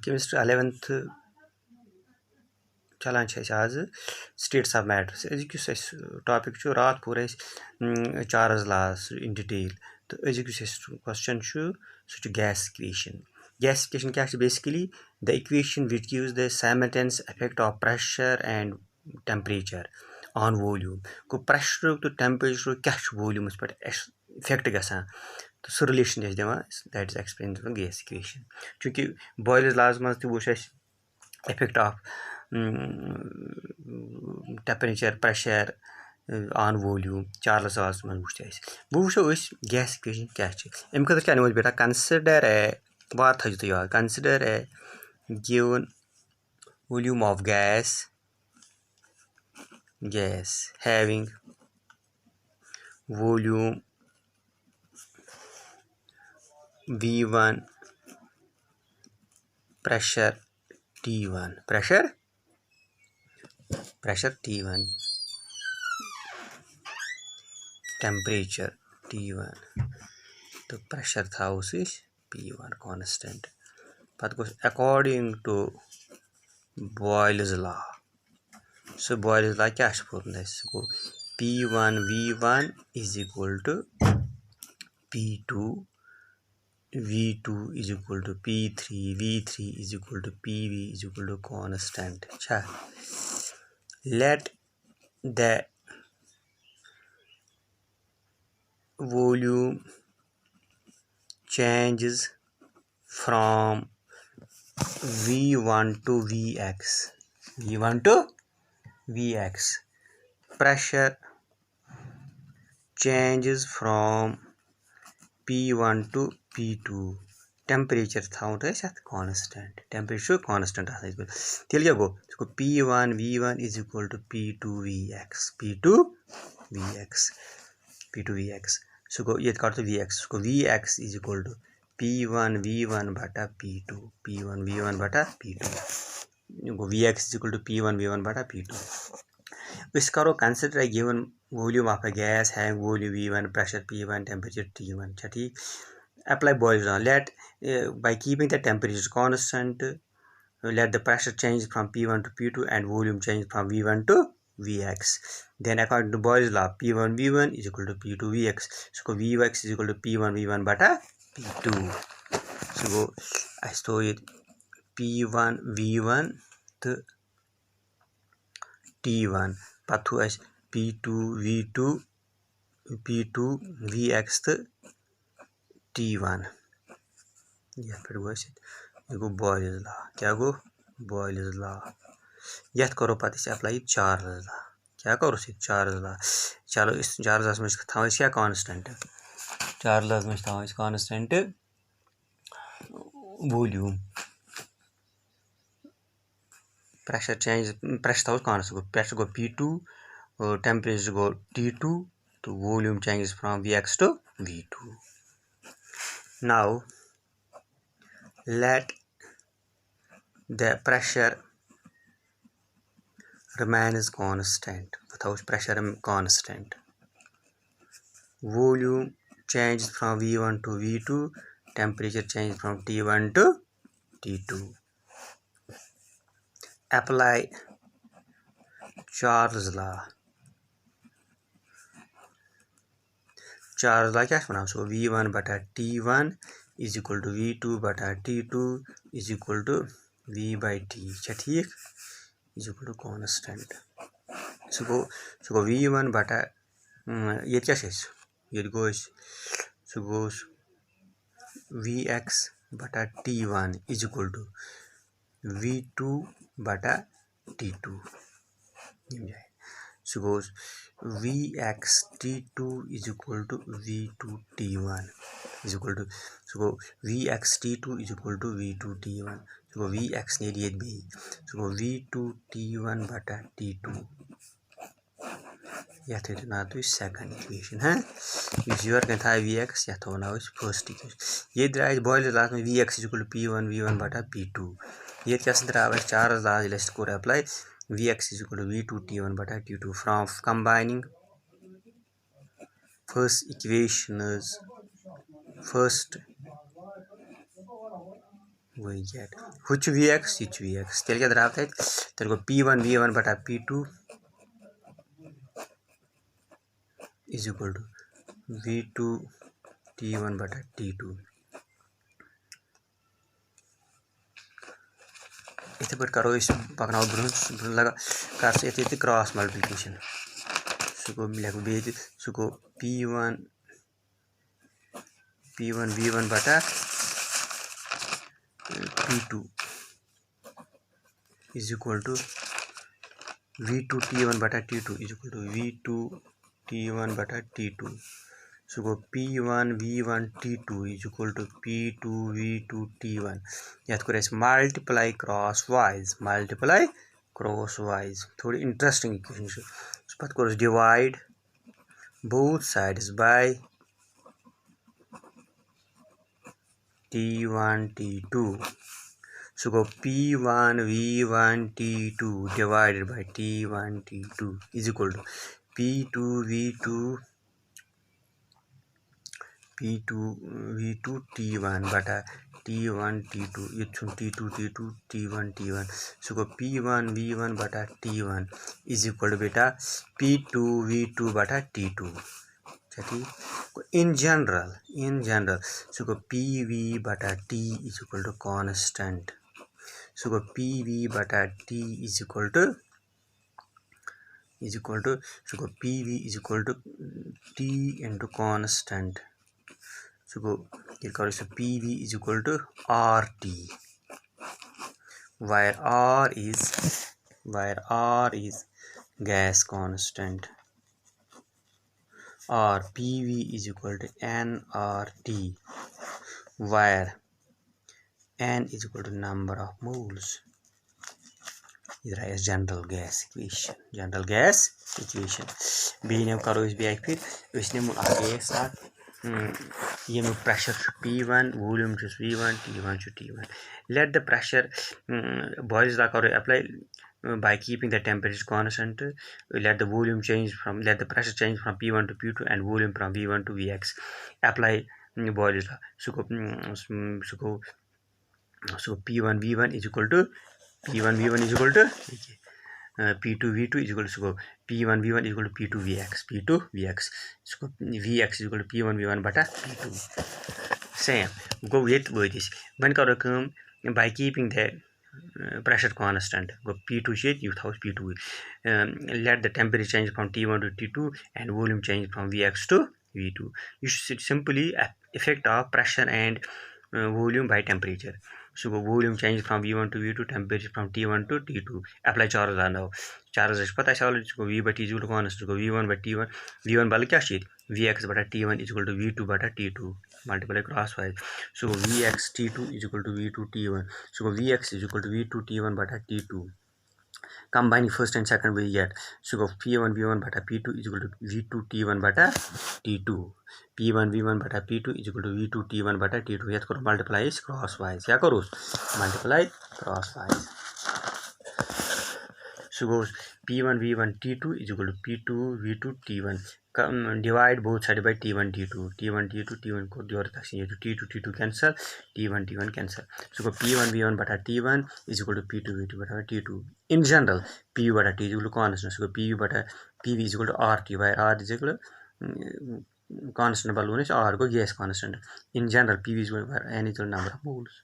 chemistry 11th चलान आज states of matters अजुक टॉपिक रात पूर चार्ल्स लॉस इन डिटेल तो अजुक क्वेश्चन सह गैस इक्वेशन क्या basically the equation which gives the simultaneous effect of pressure and temperature on volume गो प्रेशर तो टेम्परेचर क्या वॉल्यूमस पे इफेक्ट गसान तो सह रिलेशन दिवान that is explain gas equation चूँकि बॉयल्स लॉज मज तु effect of temperature pressure on volume Charles laws मज वो गैस इक्वेशन क्या अम खतर क्या बेटा कंसिडर ए बात थो तुम याद consider a given volume of gas having volume V1 pressure T1 pressure T1 temperature T1 तो pressure था उस P1 constant पत गो according to Boyle's law so Boyle's law क्या गो P1 V1 is equal to P2 V2 is equal to P3 V3 is equal to PV is equal to constant let the volume changes from V1 to Vx pressure changes from P1 to P2 temperature constant temperature constant तेल गो P1 V1 is equal to P2 Vx सो गो ये काट Vx Vx is equal to P1 V1 बटा P2 go Vx is equal to P1 V1 बटा P2 इस करो consider a given volume of a gas having volume V1 pressure P1 temperature T1 ठीक apply Boyle's law let by keeping the temperature constant let the pressure change from P1 to P2 and volume change from V1 to Vx then according to Boyle's law P1 V1 is equal to P2 Vx so Vx is equal to P1 V1 bata P2 so I store it P1 V1 to T1 पत्थु us P2 V2 P2 Vx to T1 ये फिर गो Boyle's law क्या गो Boyle's law ये करो पता इसे apply Charles law क्या करो इसे चार्ल्स लॉ चलो इस चार्ल्स में था क्या कांस्टेंट चार्ल्स में था constant volume pressure change pressure था constant pressure go P2 temperature go T2 तो volume changes from Vx to V2 now let the pressure remains constant without pressure constant volume changes from V1 to V2 temperature changes from T1 to T2 apply Charles law क्या बना सो V1 बटा T1 is equal to V2 बटा T2 is equal to V by T ठीक is equal to constant so go V1 बटा ये क्या ये goes so goes Vx बटा T1 is equal to V2 बटा T2 so goes Vx T2 is equal to V2 T1 is equal to so go Vx T2 is equal to V2 T1 so go Vx needed B so go V2 T1 बटा T2 यह थे ना तो second equation है is your क्या था Vx यह तो ना उस फर्स्ट इक्वेशन ये द्राइज Boyle's law में Vx is equal to P1 V1 बटा P2 ये क्या संदर्भ है Charles law लिस्ट को apply Vx is equal to V2 T1 बटा T2 from combining first equation is first we get which Vx, which Vx. Tell क्या draft है? तेरे को P1 V1 बटा P2 is equal to V2 T1 बटा T2. इथे पर करो इस पकड़ाओ ब्रुन लगा कर से इथे क्रॉस मल्टीप्लिकेशन सुको लिखो बेज सुको P1 V1 बटा P2 is equal to V2 T1 बटा T2 is equal to V2 T1 बटा T2. So go P1 V1 T2 is equal to P2 V2 T1. याद करें multiply crosswise. थोड़ी interesting equation है. इस बात को divide both sides by T1 T2. So go P1 V1 T2 divided by T1 T2 is equal to P2 V2 T1 बटा T1 T2 ये T2 T1 T1 so go P1 V1 बटा T1 is equal to बेटा P2 V2 बटा T2 in general so go PV bata T is equal to constant. So go PV bata T is equal to so go PV is equal to T into constant. So go so PV is equal to RT where R is gas constant. Or PV is equal to nRT where n is equal to number of moles. This is general gas equation. B name karo is B फिर इसने मुझे साथ ये में pressure P1 volume is V1 T1 to T1. Let the pressure boils the karo apply by keeping the temperature constant. Let the pressure change from P1 to P2 and volume from V1 to Vx. Apply boils law. So P1 V1 is equal to P1 V1 is equal to P2 V2 is equal to P1 V1 is equal to P2 Vx. So Vx is equal to P1 V1 bata P2. Same. Go with this. When by keeping the pressure constant, go P2 shade you house P2. Let the temperature change from T1 to T2 and volume change from Vx to V2. You should simply effect of pressure and volume by temperature. So volume change from V1 to V2, temperature from T1 to T2. Apply charge now. Charge is पता है V by T is equal to constant. So V1 by T1. V1 वाले क्या sheet? Vx बटा T1 is equal to V2 बटा T2. Multiply crosswise. So Vx T2 is equal to V2 T1. So Vx is equal to V2 T1 bata T2. Combining first and second we get. So go P1 V1 bata P2 is equal to V2 T1 bata T2. P1 V1 bata P2 is equal to V2 T1 bata T2. याद करो multiply is crosswise. क्या करो? Multiply crosswise. So goes P1 V1 T2 is equal to P2 V2 T1. Divide both sides by T1 T2. T1 को जोड़ सकते हैं. T2 cancel. T1 cancel. So go P1 V1 bata T1 is equal to P2 V2 bata T2. In general, PV bata T is equal to constant. So go PV is equal to RT where R is equal to constant balloon is R को gas constant. In general, PV is equal to n is equal to number of moles.